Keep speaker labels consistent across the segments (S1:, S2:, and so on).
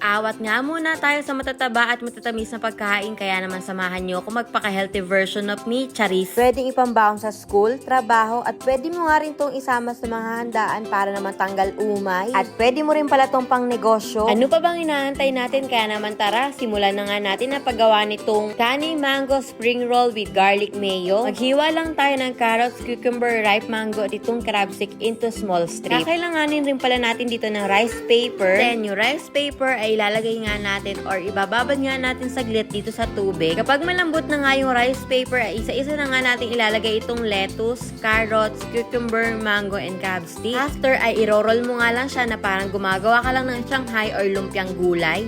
S1: Awat nga muna tayo sa matataba at matatamis na pagkain, kaya naman samahan nyo kung magpaka-healthy version of me, Charis.
S2: Pwedeng ipambaon sa school, trabaho, at pwede mo nga rin tong isama sa mga handaan para naman tanggal umay. At pwede mo rin pala tong pang negosyo.
S1: Ano pa bang inaantay natin? Kaya naman tara, simulan na nga natin ang paggawa nitong Kani Mango Spring Roll with Garlic Mayo. Maghiwa lang tayo ng carrots, cucumber, ripe mango at itong crab stick into small strips. Kakailanganin rin pala natin dito ng rice paper. Then yung rice paper ay ilalagay nga natin or ibababad nga natin saglit dito sa tubig. Kapag malambot na nga yung rice paper, ay isa-isa na nga natin ilalagay itong lettuce, carrots, cucumber, mango, and crab stick. After ay iro-roll mo nga lang siya na parang gumagawa ka lang ng Shanghai or lumpiang gulay.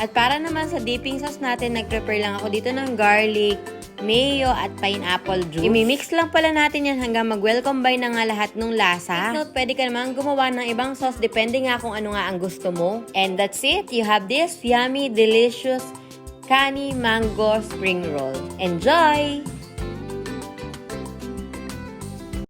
S1: At para naman sa dipping sauce natin, nag-prepare lang ako dito ng garlic, mayo, at pineapple juice. Imimix lang pala natin yan hanggang mag-well combine na nga lahat ng lasa. Take note, pwede ka naman gumawa ng ibang sauce depende nga kung ano nga ang gusto mo. And that's it. You have this yummy, delicious Kani Mango Spring Roll. Enjoy!